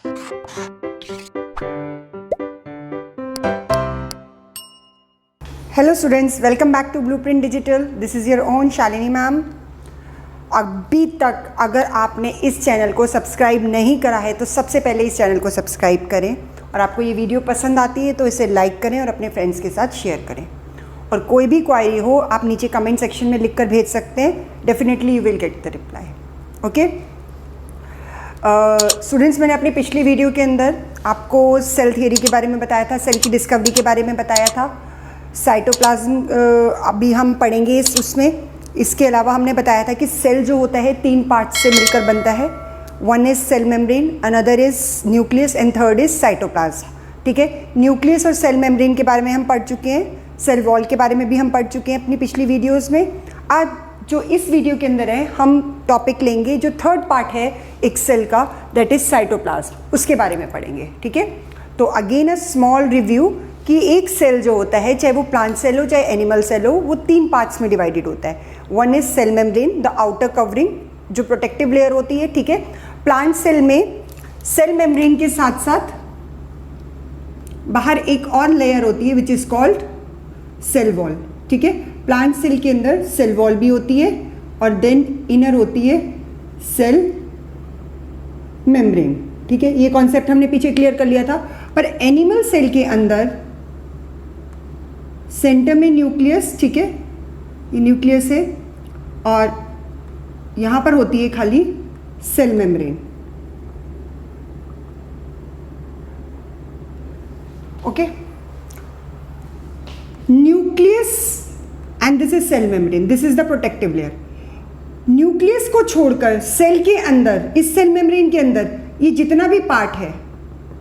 Hello students, welcome back to blueprint digital. This is your own Shalini ma'am. अभी तक अगर आपने इस चैनल को सब्सक्राइब नहीं करा है तो सबसे पहले इस चैनल को सब्सक्राइब करें, और आपको ये वीडियो पसंद आती है तो इसे लाइक करें और अपने फ्रेंड्स के साथ शेयर करें। और कोई भी क्वायरी हो आप नीचे कमेंट सेक्शन में लिख कर भेज सकते हैं। Definitely you will get the reply. Okay students, मैंने अपनी पिछली वीडियो के अंदर आपको सेल थियरी के बारे में बताया था, सेल की डिस्कवरी के बारे में बताया था। साइटोप्लाज्म अभी हम पढ़ेंगे उसमें। इसके अलावा हमने बताया था कि सेल जो होता है 3 पार्ट्स से मिलकर बनता है। One is cell membrane, another is nucleus and third is cytoplasm. ठीक है, न्यूक्लियस और सेल मेम्ब्रेन के बारे में हम पढ़ चुके हैं, सेल वॉल के बारे में भी हम पढ़ चुके हैं अपनी पिछली वीडियोज़ में। आज जो इस वीडियो के अंदर है हम टॉपिक लेंगे जो थर्ड पार्ट है एक सेल का, दैट इज़ साइटोप्लाज्म, उसके बारे में पढ़ेंगे। ठीक है, तो अगेन अ स्मॉल रिव्यू कि एक सेल जो होता है, चाहे वो प्लांट सेल हो चाहे एनिमल सेल हो, वो 3 पार्ट्स में डिवाइडेड होता है। One is cell membrane, the outer covering, जो प्रोटेक्टिव लेयर होती है। ठीक है, प्लांट सेल में सेल मेम्ब्रेन के साथ साथ बाहर एक और लेयर होती है which is called cell wall. ठीक है, प्लांट सेल के अंदर सेल वॉल भी होती है और देन इनर होती है सेल मेम्ब्रेन। ठीक है, ये कॉन्सेप्ट हमने पीछे क्लियर कर लिया था। पर एनिमल सेल के अंदर सेंटर में न्यूक्लियस, ठीक है, ये न्यूक्लियस है, और यहां पर होती है खाली cell membrane. Okay, nucleus and this is cell membrane, this is the protective layer. Nucleus को छोड़कर सेल के अंदर, इस सेल मेम्ब्रेन के अंदर ये जितना भी पार्ट है,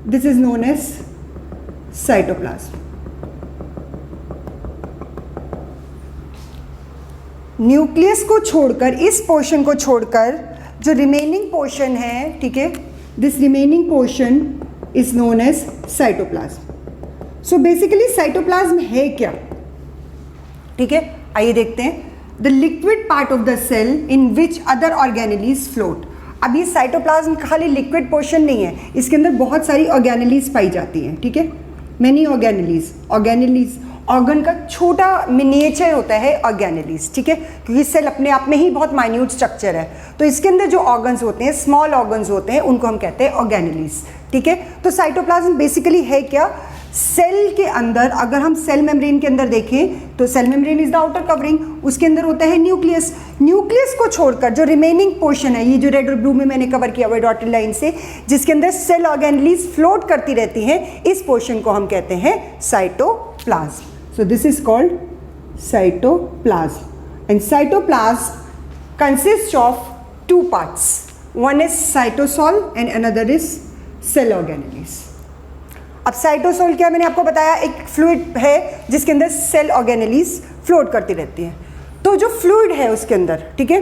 this is known as cytoplasm. Nucleus को छोड़कर, इस पोर्शन को छोड़कर जो रिमेनिंग पोर्शन है, ठीक है, this remaining portion is known as cytoplasm. So basically cytoplasm है क्या? ठीक है, आइए देखते हैं। The liquid part of the cell in which other organelles float. अब ये साइटोप्लाज्म खाली लिक्विड पोर्शन नहीं है, इसके अंदर बहुत सारी ऑर्गेनेलीज पाई जाती हैं। ठीक है, मेनी ऑर्गेनेलीज। ऑर्गेनेलीज ऑर्गन का छोटा मिनिएचर होता है ऑर्गेनेलीज। ठीक है, क्योंकि सेल अपने आप में ही बहुत माइन्यूट स्ट्रक्चर है, तो इसके अंदर जो ऑर्गन्स होते हैं, स्मॉल ऑर्गन्स होते हैं, उनको हम कहते हैं ऑर्गेनेलीज। ठीक है, तो साइटोप्लाज्म बेसिकली है क्या? सेल के अंदर, अगर हम सेल मेम्ब्रेन के अंदर देखें तो cell membrane is the outer covering, उसके अंदर होता है न्यूक्लियस। न्यूक्लियस को छोड़कर जो रिमेनिंग पोर्शन है, ये जो रेड और ब्लू में मैंने कवर किया हुआ है डॉटेड लाइन से, जिसके अंदर सेल ऑर्गेनेलीज फ्लोट करती रहती हैं, इस पोर्शन को हम कहते हैं cytoplasm. So this is called cytoplasm. And cytoplasm consist of 2 parts, one is cytosol and another is cell organelles. अब साइटोसोल क्या, मैंने आपको बताया, एक फ्लूइड है जिसके अंदर सेल ऑर्गेनेलीज फ्लोट करती रहती हैं। तो जो फ्लूइड है उसके अंदर, ठीक है,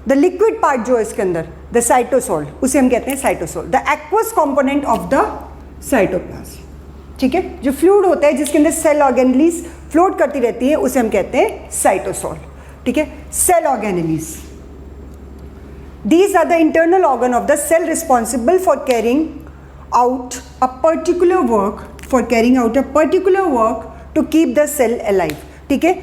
द लिक्विड पार्ट जो है इसके अंदर, द साइटोसोल, उसे हम कहते हैं cytosol, the aqueous component of the cytoplasm. ठीक है, जो फ्लूइड होता है जिसके अंदर सेल ऑर्गेनेलीज फ्लोट करती रहती है, उसे हम कहते हैं साइटोसोल। ठीक है, cell organelles, these are the internal organ of the cell responsible for carrying out a particular work, to keep the cell alive. ठीक है,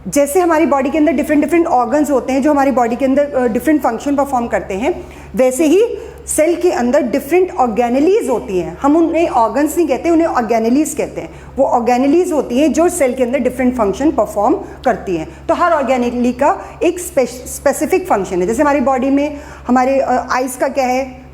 जैसे हमारी बॉडी के अंदर डिफरेंट ऑर्गन्स होते हैं जो हमारी बॉडी के अंदर डिफरेंट फंक्शन परफॉर्म करते हैं, वैसे ही सेल के अंदर डिफरेंट ऑर्गेनेलीज होती हैं। हम उन्हें ऑर्गन्स नहीं कहते, उन्हें ऑर्गेनेलीज कहते हैं। वो ऑर्गेनेलीज होती हैं जो सेल के अंदर डिफरेंट फंक्शन परफॉर्म करती हैं। तो हर ऑर्गेनेली का एक स्पेसिफिक फंक्शन है। जैसे हमारी बॉडी में हमारे आइज़ का क्या है,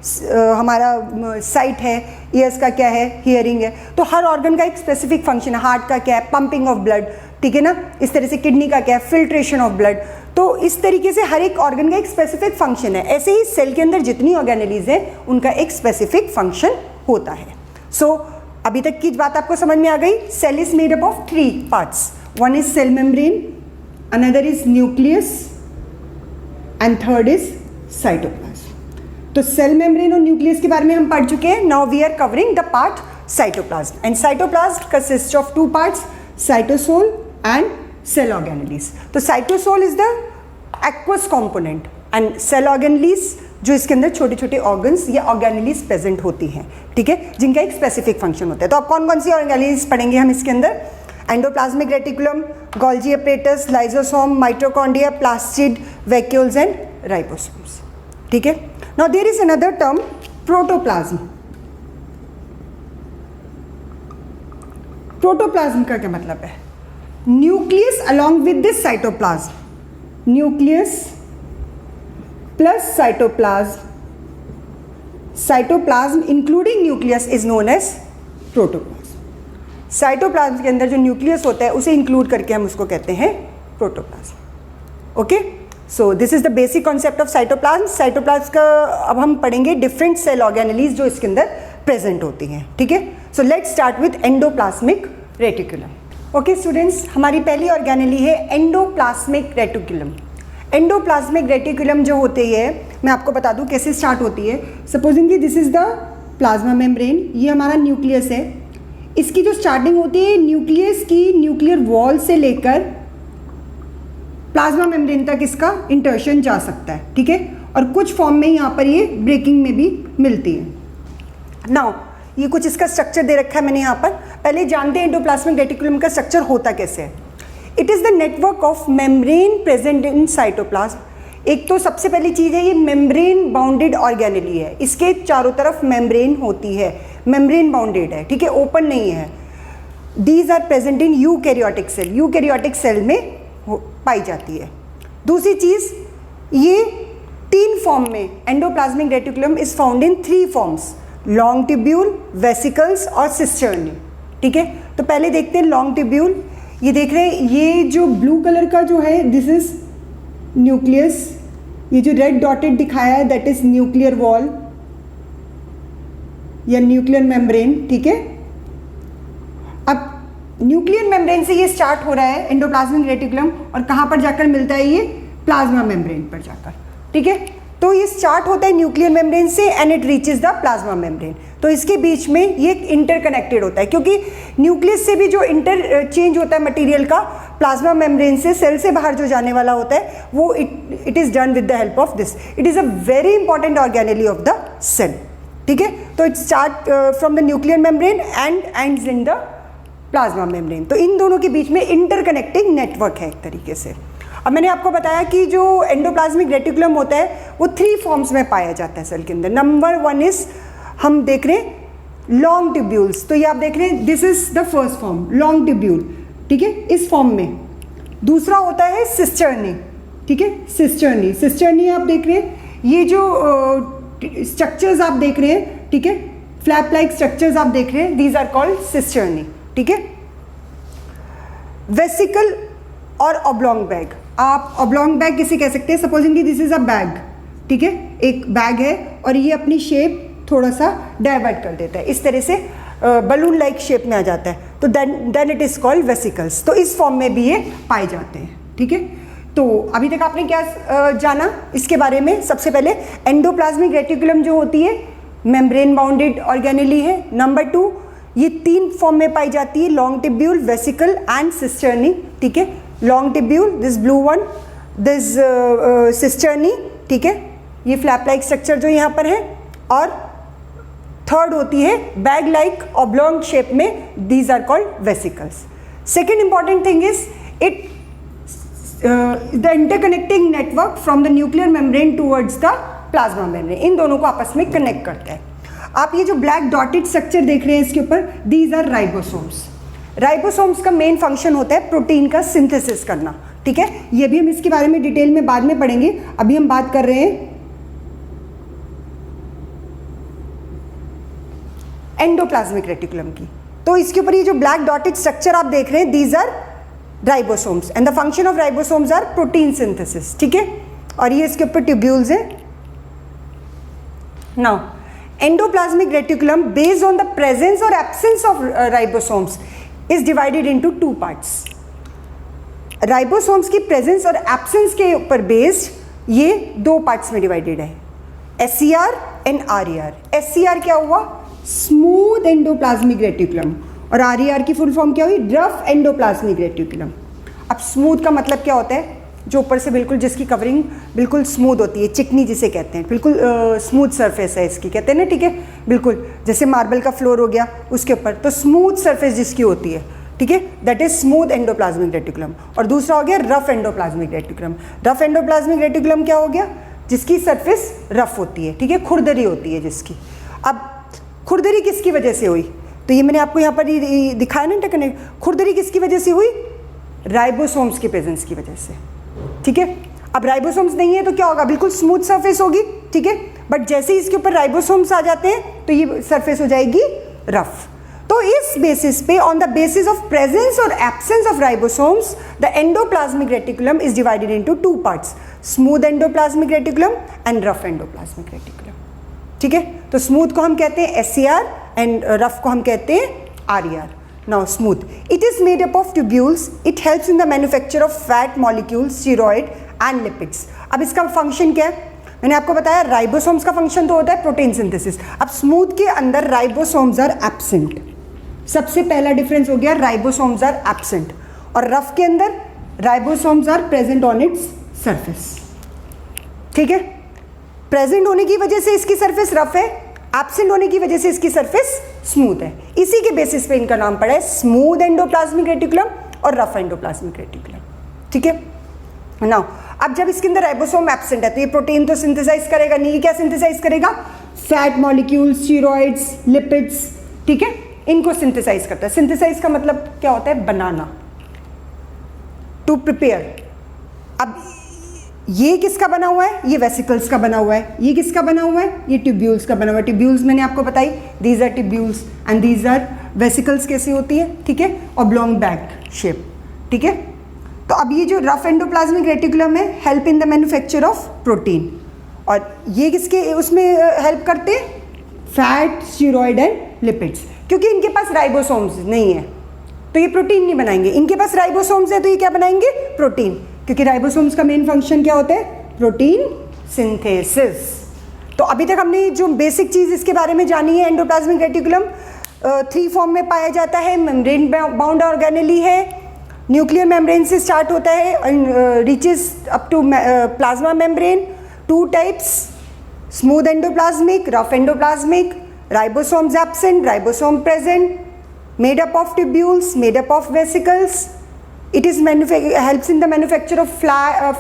हमारा साइट है, ईयर्स का क्या है, हियरिंग है। तो हर ऑर्गन का एक स्पेसिफिक फंक्शन है। हार्ट का क्या है, पंपिंग ऑफ ब्लड, ठीक है ना, इस तरह से किडनी का क्या है, फिल्ट्रेशन ऑफ ब्लड। तो इस तरीके से हर एक ऑर्गन का एक स्पेसिफिक फंक्शन है। ऐसे ही सेल के अंदर जितनी ऑर्गेनेलीज हैं उनका एक स्पेसिफिक फंक्शन होता है। सो अभी तक की बात आपको समझ में आ गई। Cell is made up of 3 parts, one is cell membrane, another is nucleus and third is cytoplasm. तो सेल मेम्ब्रेन और न्यूक्लियस के बारे में हम पढ़ चुके हैं। Now we are covering the part cytoplasm, and cytoplasm consist of 2 parts, cytosol and cell organelles. So cytosol is the aqueous component and cell organelles जो इसके अंदर छोटे छोटे ऑर्गन्स या ऑर्गेनेलीज प्रेजेंट होती हैं, ठीक है, जिनका एक स्पेसिफिक फंक्शन होता है। तो अब कौन कौन सी ऑर्गेनेलीज पढ़ेंगे हम इसके अंदर? Endoplasmic reticulum, Golgi apparatus, lysosome, mitochondria, plastid, vacuoles and ribosomes, ठीक है। Now there is another term protoplasm. Protoplasm का क्या मतलब है? Nucleus along with this cytoplasm, nucleus plus cytoplasm, cytoplasm including nucleus is known as protoplasm. Cytoplasm के अंदर जो nucleus होता है उसे इंक्लूड करके हम उसको कहते हैं protoplasm. Okay, so this is the basic concept of cytoplasm. Cytoplasm का अब हम पढ़ेंगे डिफरेंट सेल ऑर्गेनेलीज जो इसके अंदर प्रेजेंट होती हैं, ठीक है। So let's start with endoplasmic reticulum. Okay students, हमारी पहली ऑर्गेनेली है एंडोप्लाज्मिक रेटिकुलम। एंडोप्लाज्मिक रेटिकुलम जो होती है, मैं आपको बता दूं कैसे स्टार्ट होती है। Supposedly this is the plasma membrane, ये हमारा न्यूक्लियस है। इसकी जो स्टार्टिंग होती है न्यूक्लियस की न्यूक्लियर वॉल से लेकर प्लाज्मा मेम्ब्रेन तक इसका इंटर्शन जा सकता है, ठीक है, और कुछ फॉर्म में यहाँ पर ये ब्रेकिंग में भी मिलती है। नाउ ये कुछ इसका स्ट्रक्चर दे रखा है मैंने यहाँ पर। पहले जानते हैं एंडोप्लाज्मिक रेटिकुलम का स्ट्रक्चर होता कैसे है। It is the network of membrane present in cytoplasm. एक तो सबसे पहली चीज़ है ये मेम्ब्रेन बाउंडेड ऑर्गेनेली है, इसके चारों तरफ मेम्ब्रेन होती है, मेम्ब्रेन बाउंडेड है, ठीक है, ओपन नहीं है। These are present in eukaryotic cell, eukaryotic cell में पाई जाती है। दूसरी चीज़, ये 3 फॉर्म में endoplasmic reticulum is found in 3 forms, long tubule, vesicles और सिस्टर्नी, ठीक है। तो पहले देखते हैं लॉन्ग ट्यूब्यूल। ये देख रहे हैं, ये जो ब्लू कलर का जो है दिस इज न्यूक्लियस, ये जो रेड डॉटेड दिखाया है दैट इज न्यूक्लियर वॉल या न्यूक्लियर मेम्ब्रेन, ठीक है। अब न्यूक्लियर मेम्ब्रेन से ये स्टार्ट हो रहा है एंडोप्लाज्मिक रेटिकुलम, और कहाँ पर जाकर मिलता है ये? प्लाज्मा मेम्ब्रेन पर जाकर, ठीक है। तो ये स्टार्ट होता है न्यूक्लियर मेम्ब्रेन से and it reaches the plasma membrane. तो इसके बीच में ये इंटरकनेक्टेड होता है, क्योंकि न्यूक्लियस से भी जो इंटरचेंज होता है मटेरियल का प्लाज्मा मेम्ब्रेन से सेल से बाहर जो जाने वाला होता है वो it is done with the help of this. It is a very important organelle of the cell, ठीक है। तो it start from the nuclear membrane and ends in the plasma membrane. तो इन दोनों के बीच में इंटरकनेक्टिंग नेटवर्क है एक तरीके से। अब मैंने आपको बताया कि जो एंडोप्लाज्मिक रेटिकुलम होता है वो 3 फॉर्म्स में पाया जाता है सेल के अंदर। नंबर 1 इज, हम देख रहे हैं लॉन्ग ट्यूब्यूल्स। तो ये आप देख रहे हैं this is the first form, long tubule, ठीक है, इस फॉर्म में। दूसरा होता है सिस्टर्नी, ठीक है, सिस्टर्नी। सिस्टर्नी आप देख रहे हैं, ये जो स्ट्रक्चर्स आप देख रहे हैं, ठीक है, फ्लैप लाइक स्ट्रक्चर्स आप देख रहे हैं, दीज आर कॉल्ड सिस्टर्नी, ठीक है। वेसिकल और ऑब्लॉन्ग बैग, आप ऑब्लॉन्ग बैग किसे कह सकते हैं? Supposedly this is a bag, ठीक है, एक बैग है और ये अपनी शेप थोड़ा सा डाइवर्ट कर देता है, इस तरह से बलून लाइक शेप में आ जाता है, तो then it is called vesicles. तो इस फॉर्म में भी ये पाए जाते हैं, ठीक है। तो अभी तक आपने क्या जाना इसके बारे में? सबसे पहले एंडोप्लाज्मिक रेटिकुलम जो होती है मेम्ब्रेन बाउंडेड ऑर्गेनेली है। नंबर 2, ये 3 फॉर्म में पाई जाती है, long tubule, vesicle and cisternae, ठीक है। Long tubule, this blue one, this cisternae, ठीक है, ये फ्लैप लाइक स्ट्रक्चर जो यहाँ पर है। और थर्ड होती है बैग लाइक ऑब्लॉन्ग शेप में, these are called vesicles. Second important thing is it the interconnecting network from the nuclear membrane towards the plasma membrane, इन दोनों को आपस में कनेक्ट करता है। आप ये जो ब्लैक डॉटेड स्ट्रक्चर देख रहे हैं इसके ऊपर, दीज आर राइबोसोम्स। राइबोसोम्स का मेन फंक्शन होता है प्रोटीन का सिंथेसिस करना, ठीक है। ये भी हम इसके बारे में डिटेल में बाद में पढ़ेंगे, अभी हम बात कर रहे हैं एंडोप्लाज्मिक रेटिकुलम की। तो इसके ऊपर ये जो ब्लैक डॉटेड स्ट्रक्चर आप देख रहे हैं, these are ribosomes and the function of ribosomes are protein synthesis, ठीक है। और ये इसके ऊपर ट्यूब्यूल्स हैं। Now endoplasmic reticulum based on the presence और absence of ribosomes is divided into 2 parts. Ribosomes की प्रेजेंस और एब्सेंस के ऊपर बेस्ड ये 2 पार्ट्स में डिवाइडेड है, SCR एंड RER। SCR क्या हुआ? स्मूथ एंडोप्लाज्मिक रेटिकुलम, और RER की फुल फॉर्म क्या हुई? Rough endoplasmic reticulum. अब स्मूथ का मतलब क्या होता है? जो ऊपर से बिल्कुल जिसकी कवरिंग बिल्कुल स्मूथ होती है, चिकनी जिसे कहते हैं, बिल्कुल स्मूथ सरफेस है इसकी, कहते हैं ना, ठीक है, बिल्कुल जैसे मार्बल का फ्लोर हो गया उसके ऊपर, तो स्मूथ सरफेस जिसकी होती है, ठीक है, that is smooth endoplasmic reticulum. और दूसरा हो गया rough endoplasmic reticulum. Rough endoplasmic reticulum क्या हो गया? जिसकी सरफेस रफ होती है, ठीक है, खुरदरी होती है जिसकी। अब खुरदरी किसकी वजह से हुई? तो ये मैंने आपको यहाँ पर दिखाया ना टेक्निक, खुरदरी किसकी वजह से हुई? राइबोसोम्स की प्रेजेंस की वजह से, ठीक है। अब राइबोसोम्स नहीं है तो क्या होगा? बिल्कुल स्मूथ सरफेस होगी, ठीक है, बट जैसे ही इसके ऊपर राइबोसोम्स आ जाते हैं तो ये सरफेस हो जाएगी रफ। तो इस बेसिस पे, on the basis of presence और absence of ribosomes, the endoplasmic reticulum is divided into two parts, smooth endoplasmic reticulum and rough endoplasmic reticulum, ठीक है। तो स्मूथ को हम कहते हैं SCR एंड रफ को हम कहते हैं RER। Now smooth, it is made up of tubules, it helps in the manufacture of fat molecules, steroid and lipids. अब इसका फंक्शन क्या है? मैंने आपको बताया राइबोसोम्स का फंक्शन तो होता है प्रोटीन सिंथेसिस। अब स्मूथ के अंदर राइबोसोम्स आर एब्सेंट, सबसे पहला डिफरेंस हो गया, राइबोसोम्स आर एब्सेंट। और रफ के अंदर ribosomes are present on its surface, ठीक है। प्रेजेंट होने की वजह से इसकी सरफेस रफ है, एब्सेंट होने की वजह से इसकी सरफेस स्मूथ है। इसी के बेसिस पे इनका नाम पड़ा है स्मूथ एंडोप्लाज्मिक रेटिकुलम और रफ एंडोप्लाज्मिक रेटिकुलम, ठीक है। नाउ अब जब इसके अंदर राइबोसोम एब्सेंट है तो ये प्रोटीन तो सिंथेसाइज करेगा नहीं, ये क्या सिंथेसाइज करेगा? फैट मॉलिक्यूल्स, स्टेरॉइड्स, लिपिड्स, ठीक है, इनको सिंथेसाइज करता है। सिंथेसाइज का मतलब क्या होता है? बनाना, टू प्रिपेयर। अब ये किसका बना हुआ है? ये वेसिकल्स का बना हुआ है। ये किसका बना हुआ है? ये ट्यूब्यूल्स का बना हुआ है। ट्यूब्यूल्स मैंने आपको बताई, these are tubules and these are vesicles. कैसी होती है? ठीक है, ऑब्लॉन्ग बैग शेप, ठीक है। तो अब ये जो रफ एंडोप्लाज्मिक रेटिकुलम है, help in the manufacture of protein, और ये किसके उसमें हेल्प करते हैं? Fat, steroid and lipids. क्योंकि इनके पास राइबोसोम्स नहीं है तो ये प्रोटीन नहीं बनाएंगे, इनके पास राइबोसोम्स है तो ये क्या बनाएंगे? प्रोटीन। क्योंकि राइबोसोम्स का मेन फंक्शन क्या होता है? Protein synthesis. तो अभी तक हमने जो बेसिक चीज इसके बारे में जानी है, एंडोप्लाज्मिक रेटिकुलम 3 फॉर्म में पाया जाता है। मेम्ब्रेन बाउंड ऑर्गेनेली है, न्यूक्लियर मेम्ब्रेन से स्टार्ट होता है, reaches up to plasma membrane. 2 types, smooth endoplasmic, rough endoplasmic, ribosomes absent, ribosome present, made up of tubules, made up of vesicles. It is helps in the manufacture of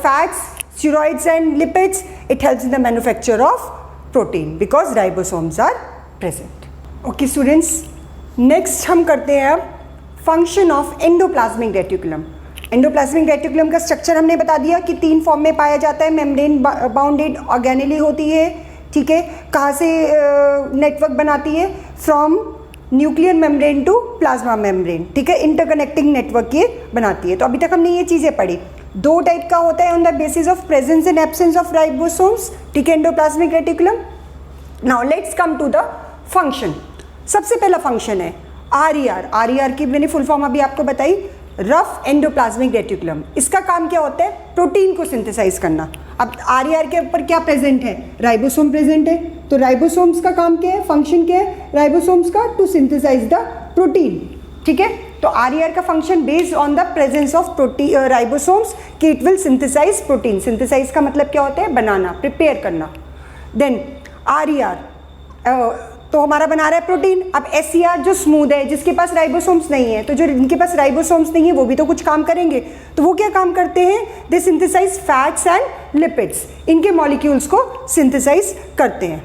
fats, steroids and lipids. It helps in the manufacture of protein because ribosomes are present. Okay students, next हम करते हैं अब function of endoplasmic reticulum. Endoplasmic reticulum का structure हमने बता दिया कि 3 form में पाया जाता है। मेम्ब्रेन बाउंडेड ऑर्गेनेली होती है, ठीक है। कहाँ से नेटवर्क बनाती है? From nuclear membrane to plasma membrane, ठीक है, इंटरकनेक्टिंग नेटवर्क ये बनाती है। तो अभी तक हमने ये चीज़ें पढ़ी। 2 टाइप का होता है on the basis of presence and absence of ribosomes, ठीक है, endoplasmic reticulum. Now let's come to the function. सबसे पहला फंक्शन है RER। RER की मैंने फुल फॉर्म अभी आपको बताई, रफ एंडोप्लाज्मिक रेटिकुलम। इसका काम क्या होता है? प्रोटीन को सिंथेसाइज करना। अब RER के ऊपर क्या प्रेजेंट है? राइबोसोम प्रेजेंट है। तो राइबोसोम्स का काम क्या है? फंक्शन क्या है राइबोसोम्स का? टू सिंथेसाइज द प्रोटीन, ठीक है। तो RER का function based on the presence of protein ribosomes कि it will synthesize protein. Synthesize का मतलब क्या होता है? बनाना, प्रिपेयर करना। देन RER तो हमारा बना रहा है प्रोटीन। अब SCR जो स्मूथ है, जिसके पास राइबोसोम्स नहीं है, तो जो इनके पास राइबोसोम्स नहीं है वो भी तो कुछ काम करेंगे। तो वो क्या काम करते हैं? दे सिंथेसाइज फैट्स एंड लिपिड्स, इनके मॉलिक्यूल्स को सिंथेसाइज करते हैं।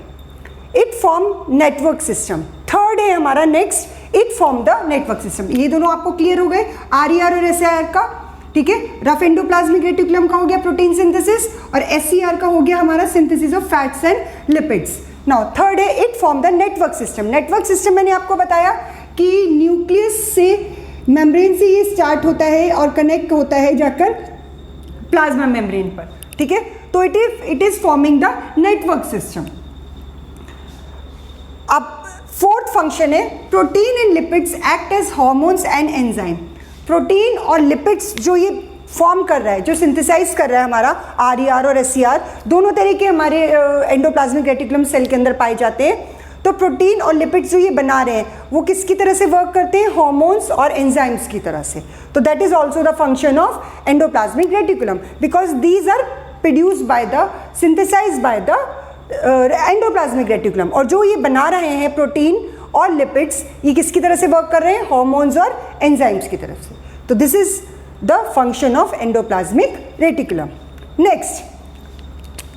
It form network system. Third है हमारा next, it form the network system. ये दोनों आपको क्लियर हो गए, RER और SCR का, ठीक है। रफ एंडोप्लाज्मिक रेटिकुलम का हो गया प्रोटीन सिंथेसिस और SCR का हो गया हमारा synthesis of fats and lipids. Now third है it form the network system. Network system मैंने आपको बताया कि न्यूक्लियस से, मेम्ब्रेन से ये स्टार्ट होता है और कनेक्ट होता है जाकर प्लाज्मा मेम्ब्रेन पर, ठीक है। तो it is forming the network system. अब फोर्थ फंक्शन है protein and lipids act as hormones and enzyme. Protein और लिपिड्स जो ये फॉर्म कर रहा है, जो सिंथेसाइज कर रहा है हमारा RER और SCR, दोनों तरह के हमारे एंडोप्लाज्मिक रेटिकुलम सेल के अंदर पाए जाते हैं। तो प्रोटीन और लिपिड्स जो ये बना रहे हैं वो किसकी तरह से वर्क करते हैं, हार्मोन्स और एंजाइम्स की तरह से। तो that is also the function of endoplasmic reticulum because these are produced by the synthesized by the endoplasmic reticulum. और जो ये बना रहे हैं प्रोटीन और लिपिड्स, ये किसकी तरह से वर्क कर रहे हैं, हार्मोन्स और एंजाइम्स की तरफ से। तो this is the function of endoplasmic reticulum. Next,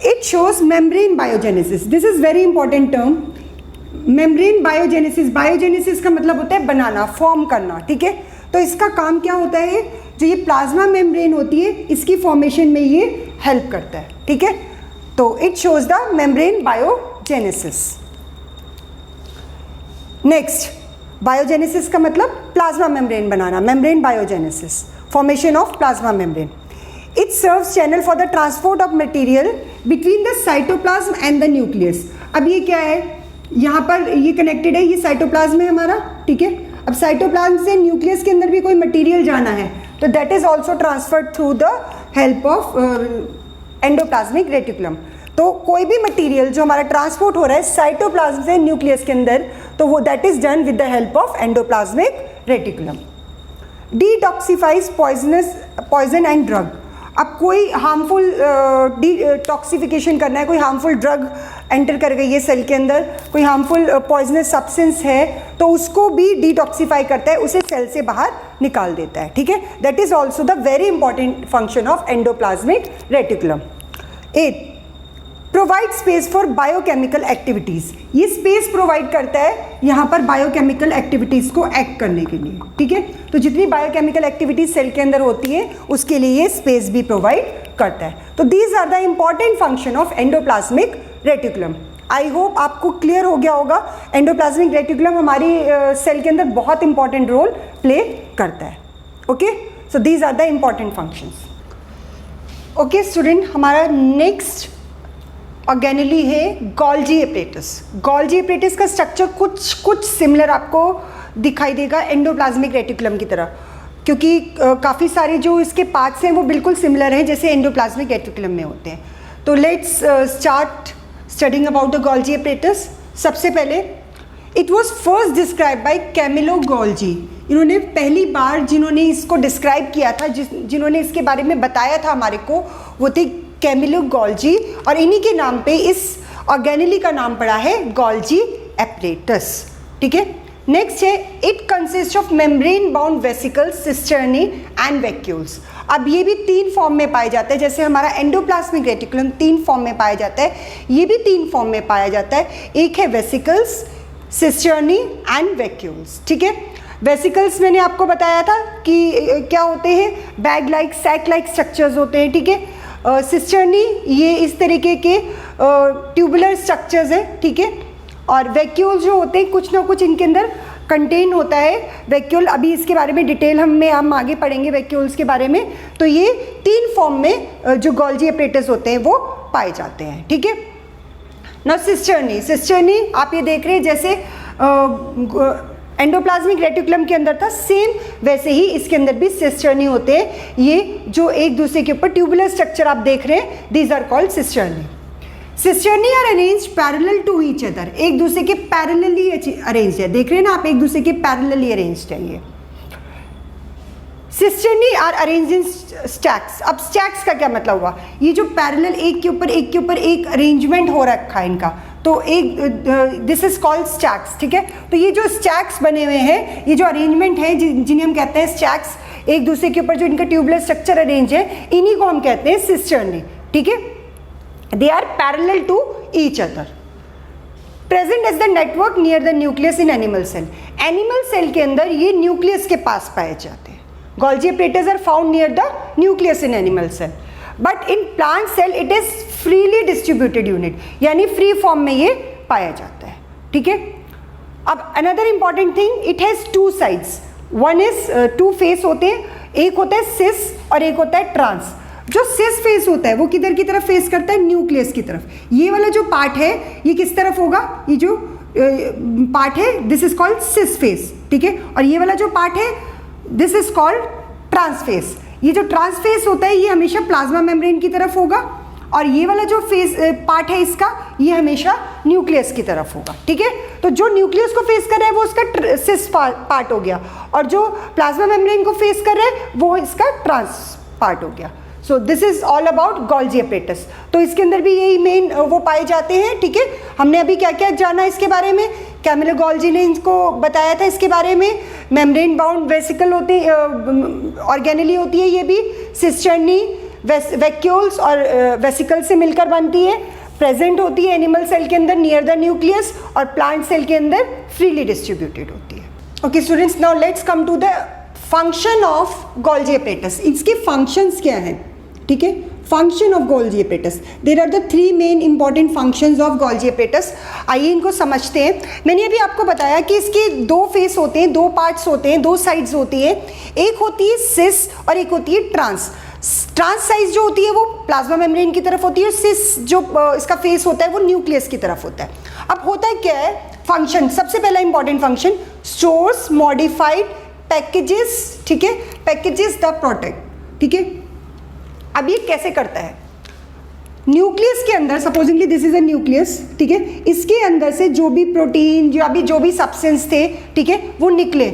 it shows membrane biogenesis. This is very important term. membrane biogenesis, biogenesis का मतलब होता है बनाना, फॉर्म करना, ठीक है। तो इसका काम क्या होता है, जो ये प्लाज्मा मेम्ब्रेन होती है इसकी फॉर्मेशन में ये हेल्प करता है, ठीक है। तो it shows the membrane biogenesis. Next, biogenesis का मतलब plasma membrane banana, membrane biogenesis, formation of plasma membrane. It serves channel for the transport of material between the cytoplasm and the nucleus. अब ये क्या है, यहाँ पर ये कनेक्टेड है, ये साइटोप्लाज्म है हमारा, ठीक है। अब साइटोप्लाज्म से न्यूक्लियस के अंदर भी कोई मटेरियल जाना है तो that is also transferred through the help of endoplasmic reticulum. तो कोई भी मटेरियल जो हमारा ट्रांसपोर्ट हो रहा है साइटोप्लाज्म से न्यूक्लियस के अंदर, तो वो that is done with the help of endoplasmic reticulum. Detoxifies poison and drug. अब कोई हार्मफुल डिटॉक्सिफिकेशन करना है, कोई हार्मफुल ड्रग एंटर कर गई है सेल के अंदर, कोई हार्मफुल पॉइजनस सब्सटेंस है तो उसको भी डिटॉक्सिफाई करता है, उसे सेल से बाहर निकाल देता है, ठीक है। That is also the very important function of endoplasmic reticulum. 8, provide space for biochemical activities. ये स्पेस प्रोवाइड करता है यहाँ पर बायोकेमिकल एक्टिविटीज़ को एक्ट करने के लिए, ठीक है। तो जितनी बायोकेमिकल एक्टिविटीज सेल के अंदर होती है उसके लिए ये स्पेस भी प्रोवाइड करता है। तो these are the important function of endoplasmic reticulum. I hope आपको क्लियर हो गया होगा। एंडोप्लाज्मिक रेटिकुलम हमारी सेल के अंदर बहुत इंपॉर्टेंट रोल प्ले करता है, okay. So these are the important functions. Okay student, हमारा नेक्स्ट ऑर्गेनेली है गोल्जी एपरेटस। गोल्जी एपरेटस का स्ट्रक्चर कुछ सिमिलर आपको दिखाई देगा एंडोप्लाज्मिक रेटिकुलम की तरह, क्योंकि काफ़ी सारे जो इसके पार्ट्स हैं वो बिल्कुल सिमिलर हैं जैसे एंडोप्लाज्मिक रेटिकुलम में होते हैं। तो let's start studying about the Golgi apparatus. सबसे पहले it was first describe by Camillo Golgi. इन्होंने पहली बार जिन्होंने इसको डिस्क्राइब किया था, जिन्होंने इसके बारे में बताया था हमारे को, वो थे कैमिलो गोल्जी, और इन्हीं के नाम पे इस ऑर्गेनेली का नाम पड़ा है गोल्जी एपरेटस, ठीक है। नेक्स्ट है, it consist of membrane bound vesicles, cisternae and vacuoles. अब ये भी 3 फॉर्म में पाया जाता है, जैसे हमारा एंडोप्लाज्मिक रेटिकुलम 3 फॉर्म में पाया जाता है, ये भी 3 फॉर्म में पाया जाता है। एक है वेसिकल्स, सिस्टर्नी एंड वैक्यूल्स, ठीक है। वेसिकल्स मैंने आपको बताया था कि क्या होते हैं, bag like, sac like structures होते हैं, ठीक है। सिस्टर्नी ये इस तरीके के ट्यूबुलर स्ट्रक्चर्स हैं, ठीक है। और वैक्यूल्स जो होते हैं कुछ ना कुछ इनके अंदर कंटेन होता है। वैक्यूल, अभी इसके बारे में डिटेल हम आगे पढ़ेंगे वैक्यूल्स के बारे में। तो ये 3 फॉर्म में जो गोल्जी एपरेटस होते हैं वो पाए जाते हैं, ठीक है। ना सिस्टर्नी आप ये देख रहे हैं जैसे एंडोप्लाज्मिक रेटिकुलम के अंदर था, सेम वैसे ही इसके अंदर भी सिस्टर्नी होते हैं। ये जो एक दूसरे के ऊपर ट्यूबुलर स्ट्रक्चर आप देख रहे हैं, these are called cisternae. Cisternae are arranged parallel to each other, एक दूसरे के पैरेलली अरेंज्ड है, देख रहे हैं ना आप, एक दूसरे के पैरेलली अरेंज्ड है ये। Cisternae are arranged in stacks. अब स्टैक्स का क्या मतलब हुआ, ये जो पैरेलल एक के ऊपर एक अरेंजमेंट हो रखा है इनका, तो एक दिस इज कॉल्ड स्टैक्स, ठीक है। तो ये जो स्टैक्स बने हुए हैं, ये जो अरेंजमेंट है जिन्हें हम कहते हैं स्टैक्स, एक दूसरे के ऊपर जो इनका ट्यूबुलर स्ट्रक्चर अरेंज है, इन्हीं को हम कहते हैं सिस्टर्नी, ठीक है। They are parallel to each other. Present as the network near the nucleus in animal cell. Animal cell के अंदर ये न्यूक्लियस के पास पाए जाते हैं। Golgi apparatus are found near the nucleus in animal cell, but in plant cell it is freely distributed unit, यानी free form में ये पाया जाता है, ठीक है। अब another important thing, it has 2 sides, one is 2 face होते हैं, एक होता है सिस और एक होता है ट्रांस। जो सिस फेस होता है वो किधर की तरफ फेस करता है, न्यूक्लियस की तरफ। ये वाला जो पार्ट है ये किस तरफ होगा, ये जो पार्ट है this is called cis face, ठीक है। और ये वाला जो पार्ट है दिस इज कॉल्ड ट्रांसफेस। ये जो ट्रांसफेस होता है ये हमेशा प्लाज्मा मेम्ब्रेन की तरफ होगा, और ये वाला जो फेस पार्ट है इसका, ये हमेशा न्यूक्लियस की तरफ होगा, ठीक है। तो जो न्यूक्लियस को फेस कर रहा है वो उसका सिस पार्ट हो गया, और जो प्लाज्मा मेम्ब्रेन को फेस कर रहा है वो इसका ट्रांस पार्ट हो गया। सो this is all about Golgi apparatus. तो इसके अंदर भी यही मेन वो पाए जाते हैं, ठीक है। हमने अभी क्या क्या जाना इसके बारे में, कैमिलो गोल्जी ने इनको बताया था इसके बारे में। मेम्ब्रेन बाउंड वेसिकल होती है, ऑर्गेनेली होती है, ये भी सिस्टर्नी वैक्यूल्स और वेसिकल से मिलकर बनती है। प्रेजेंट होती है एनिमल सेल के अंदर नियर द न्यूक्लियस, और प्लांट सेल के अंदर फ्रीली डिस्ट्रीब्यूटेड होती है। Okay students, now let's come to the function of Golgi apparatus. इसके फंक्शंस क्या हैं, ठीक है। Function of Golgi apparatus, there are the 3 main important functions of Golgi apparatus. आइए इनको समझते हैं। मैंने अभी आपको बताया कि इसके 2 फेस होते हैं, 2 पार्ट्स होते हैं, 2 साइड्स होती हैं। एक होती है सिस और एक होती है ट्रांस। ट्रांस साइज जो होती है वो प्लाज्मा मेम्ब्रेन की तरफ होती है, सिस जो इसका फेस होता है वो न्यूक्लियस की तरफ होता है। अब होता है क्या है फंक्शन, सबसे पहला important function, stores modified packages, ठीक है, पैकेजेस द प्रोडक्ट, ठीक है। अब ये कैसे करता है, न्यूक्लियस के अंदर, supposedly this is a nucleus, ठीक है, इसके अंदर से जो भी प्रोटीन जो भी सब्सटेंस थे, ठीक है, वो निकले,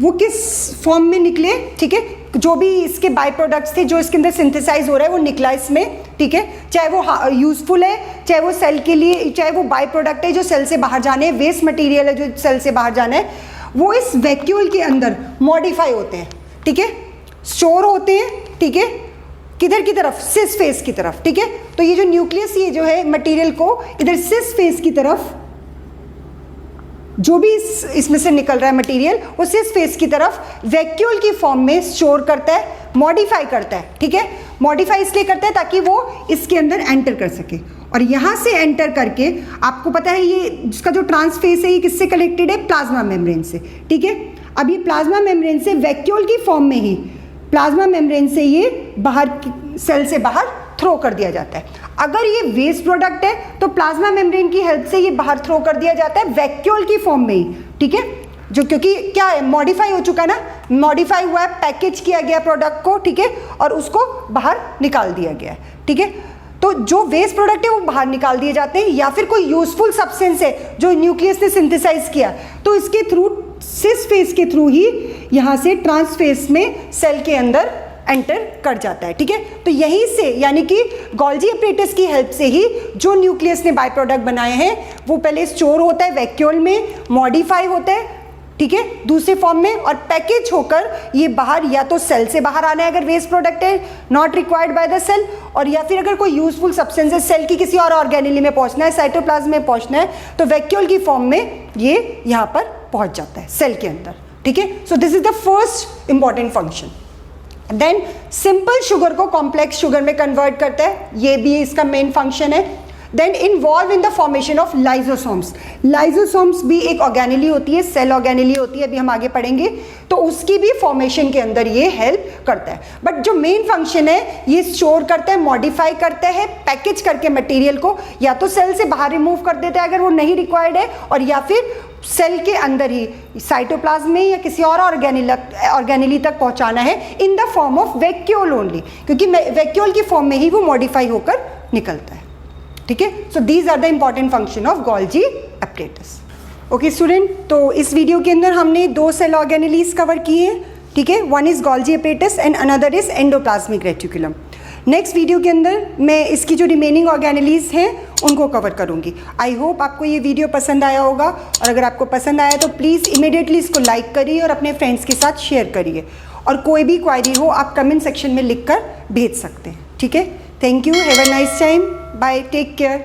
वो किस फॉर्म में निकले, ठीक है, जो भी इसके बाय प्रोडक्ट्स थे जो इसके अंदर सिंथेसाइज हो रहा है वो निकला इसमें, ठीक है। चाहे वो यूजफुल है, चाहे वो सेल के लिए, चाहे वो बाय प्रोडक्ट है जो सेल से बाहर जाने हैं, वेस्ट मटेरियल है जो सेल से बाहर जाना है, वो इस वैक्यूल के अंदर मॉडिफाई होते हैं, ठीक है, स्टोर होते हैं, ठीक है, किधर की तरफ, सिस फेस की तरफ, ठीक है। तो ये जो न्यूक्लियस, ये जो है मटेरियल को इधर सिस फेस की तरफ, जो भी इसमें से निकल रहा है मटेरियल, वो सिस फेस की तरफ वैक्यूल की फॉर्म में स्टोर करता है, मॉडिफाई करता है, ठीक है। मॉडिफाई इसलिए करता है ताकि वो इसके अंदर एंटर कर सके, और यहाँ से एंटर करके, आपको पता है ये जिसका जो ट्रांसफेस है ये किससे कनेक्टेड है, प्लाज्मा मेम्ब्रेन से, ठीक है। अब ये प्लाज्मा मेम्ब्रेन से वैक्यूल की फॉर्म में ही प्लाज्मा मेम्ब्रेन से ये बाहर, सेल से बाहर थ्रो कर दिया जाता है। अगर ये वेस्ट प्रोडक्ट है तो प्लाज्मा मेम्ब्रेन की हेल्प से ये बाहर थ्रो कर दिया जाता है वैक्यूल की फॉर्म में ही, ठीक है, जो क्योंकि क्या है, मॉडिफाई हो चुका ना, मॉडिफाई हुआ है, पैकेज किया गया प्रोडक्ट को, ठीक है, और उसको बाहर निकाल दिया गया है, ठीक है। तो जो वेस्ट प्रोडक्ट है वो बाहर निकाल दिए जाते हैं, या फिर कोई यूजफुल सब्सटेंस है जो न्यूक्लियस ने सिंथेसाइज किया, तो इसके थ्रू, सिस फेस के थ्रू ही यहाँ से ट्रांस फेस में सेल के अंदर एंटर कर जाता है, ठीक है। तो यहीं से, यानी कि गोल्जी एपरेटस की हेल्प से ही जो न्यूक्लियस ने बाय प्रोडक्ट बनाए हैं वो पहले स्टोर होता है वैक्यूल में, मॉडिफाई होता है, ठीक है, दूसरे फॉर्म में, और पैकेज होकर ये बाहर, या तो सेल से बाहर आना है अगर वेस्ट प्रोडक्ट है not required by the cell, और या फिर अगर कोई यूजफुल सब्सटेंस है, सेल की किसी और ऑर्गेनेली में पहुंचना है, साइटोप्लाज्म में पहुंचना है, तो वैक्यूल की फॉर्म में ये यहाँ पर पहुंच जाता है सेल के अंदर, ठीक है। So this is the first important function. Then simple sugar को कॉम्प्लेक्स शुगर में कन्वर्ट करता है, ये भी इसका मेन फंक्शन है। Then involve in the formation of lysosomes. Lysosomes भी एक ऑर्गेनेली होती है, सेल ऑर्गेनेली होती है, अभी हम आगे पढ़ेंगे, तो उसकी भी फॉर्मेशन के अंदर ये हेल्प करता है। बट जो मेन फंक्शन है, ये स्टोर करता है, मॉडिफाई करता है, पैकेज करके मटेरियल को या तो सेल से बाहर रिमूव कर देता है अगर वो नहीं रिक्वायर्ड है, और या फिर सेल के अंदर ही साइटोप्लाज्म में या किसी और ऑर्गेनेली तक पहुंचाना है in the form of vacuole only, क्योंकि वैक्यूल की फॉर्म में ही वो मॉडिफाई होकर निकलता है, ठीक है। So these are the important function of Golgi apparatus. Okay student, तो इस वीडियो के अंदर हमने 2 सेल ऑर्गेनेलीज कवर किए हैं, ठीक है। One is Golgi apparatus and another is endoplasmic reticulum. Next video के अंदर मैं इसकी जो रिमेनिंग ऑर्गेनेलीज हैं उनको कवर करूंगी। आई होप आपको ये वीडियो पसंद आया होगा, और अगर आपको पसंद आया तो प्लीज़ इमीडिएटली इसको लाइक करिए और अपने फ्रेंड्स के साथ शेयर करिए, और कोई भी क्वायरी हो आप कमेंट सेक्शन में लिखकर भेज सकते हैं, ठीक है। Thank you, have a nice time, bye, take care.